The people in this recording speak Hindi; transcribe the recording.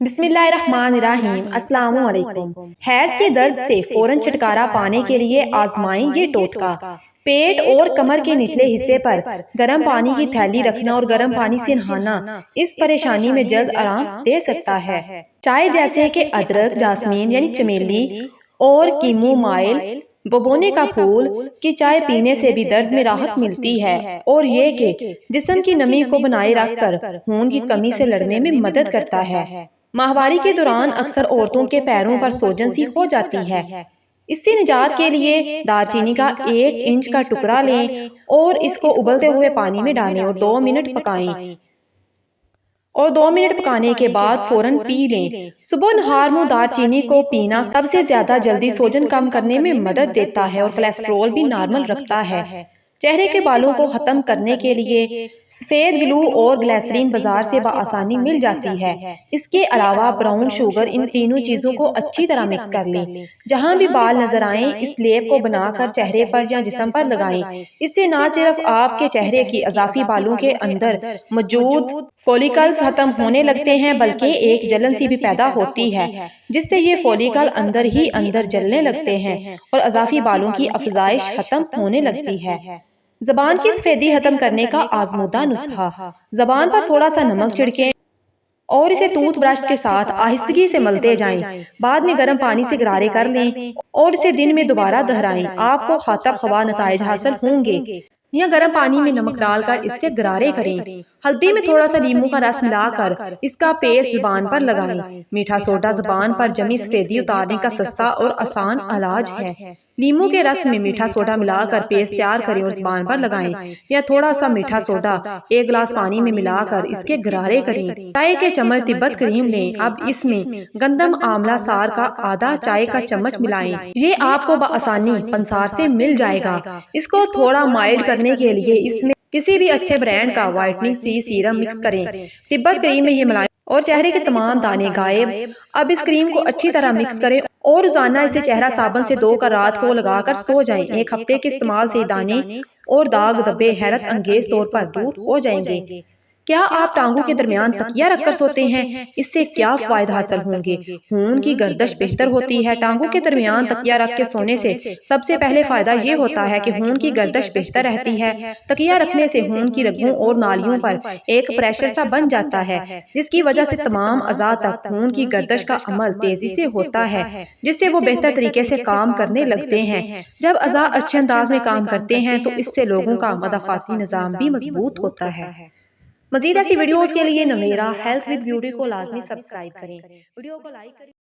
बिस्मिल्लाहिर्रहमानिर्रहीम अस्सलामु अलैकुम। हैज के दर्द से फौरन छुटकारा पाने के लिए आजमाएं ये टोटका। पेट और कमर के निचले हिस्से पर गर्म पानी की थैली रखना और गर्म पानी से नहाना इस परेशानी में जल्द आराम दे सकता है। चाय जैसे कि अदरक, जास्मीन यानी चमेली और कीमोमाइल, बबोने का फूल की चाय पीने से भी दर्द में राहत मिलती है और ये कि जिस्म की नमी को बनाए रखकर खून की कमी से लड़ने में मदद करता है। माहवारी के दौरान अक्सर औरतों के पैरों पर सोजन सी हो जाती है। इससे निजात के लिए दालचीनी का 1 इंच का टुकड़ा लें और इसको उबलते हुए पानी में डालें और 2 मिनट पकाएं और 2 मिनट पकाने के बाद फौरन पी लें। सुबह नहार मुंह दालचीनी को पीना सबसे ज्यादा जल्दी सोजन कम करने में मदद देता है और कोलेस्ट्रॉल भी नॉर्मल रखता है। चेहरे के बालों को खत्म करने के लिए सफेद ग्लू और ग्लिसरीन बाजार से बआसानी मिल जाती है। इसके अलावा ब्राउन शुगर, इन तीनों चीजों को अच्छी तरह मिक्स कर लें। जहां भी बाल नजर आए इस लेप को बनाकर चेहरे पर या जिस्म पर लगाएं। इससे न सिर्फ आपके चेहरे की अजाफी बालों के अंदर मौजूद फॉलिकल्स खत्म होने लगते हैं बल्कि एक जलन सी भी पैदा होती है जिससे ये फॉलिकल अंदर ही अंदर जलने लगते हैं और अजाफी बालों की अफजाइश खत्म होने लगती है। जबान की सफेदी खत्म करने का आजमूदा नुस्खा। जबान पर थोड़ा सा नमक छिड़कें और इसे टूथब्रश के साथ आहिस्तगी से मलते जाएं। बाद में गर्म पानी से गरारे कर लें और इसे दिन में दोबारा दोहराएं। आपको खातर खवा नताइज हासिल होंगे। या गर्म पानी में नमक डालकर इससे गरारे करें। हल्दी में थोड़ा सा नींबू का रस मिलाकर इसका पेस्ट जुबान पर लगाएं। मीठा सोडा जुबान पर जमी सफेदी उतारने का सस्ता और आसान इलाज है। नींबू के रस में मीठा सोडा मिलाकर पेस्ट तैयार करें और जुबान पर लगाएं। या थोड़ा सा मीठा सोडा 1 गिलास पानी में मिलाकर इसके गरारे करें। चाय के चम्मच तिब्बत क्रीम लें। अब इसमें गंदम आंवला सार का आधा चाय का चम्मच मिलाएं। ये आपको बआसानी पंसार से मिल जाएगा। इसको थोड़ा माइल्ड करने के लिए इसमें किसी भी अच्छे ब्रांड का व्हाइटनिंग सी सीरम मिक्स करें। तिब्बत क्रीम में ये मिलाएं और चेहरे के तमाम दाने गायब। अब इस क्रीम को अच्छी तरह मिक्स करें और रोजाना इसे चेहरा साबुन से धोकर रात को लगाकर सो जाएं। 1 हफ्ते के इस्तेमाल से दाने और दाग धब्बे हैरत अंगेज तौर पर दूर हो जाएंगे। क्या आप टांगों के दरमियान तकिया रखकर सोते हैं? इससे क्या फायदा हासिल होंगे? खून की गर्दिश बेहतर होती है। टांगों के दरमियान तकिया रख के सोने से सबसे पहले फायदा ये होता है कि खून की गर्दिश बेहतर रहती है। तकिया रखने से खून की रगों और नालियों पर एक प्रेशर सा बन जाता है जिसकी वजह से तमाम अज़ा तक खून की गर्दिश का अमल तेजी से होता है जिससे वो बेहतर तरीके से काम करने लगते हैं। जब अज़ा अच्छे अंदाज में काम करते हैं तो इससे लोगों का मदाफाती निज़ाम भी मजबूत होता है। मजीद ऐसी वीडियोस के लिए नवेरा हेल्थ विद ब्यूटी को लाजमी सब्सक्राइब करें। वीडियो को लाइक करें।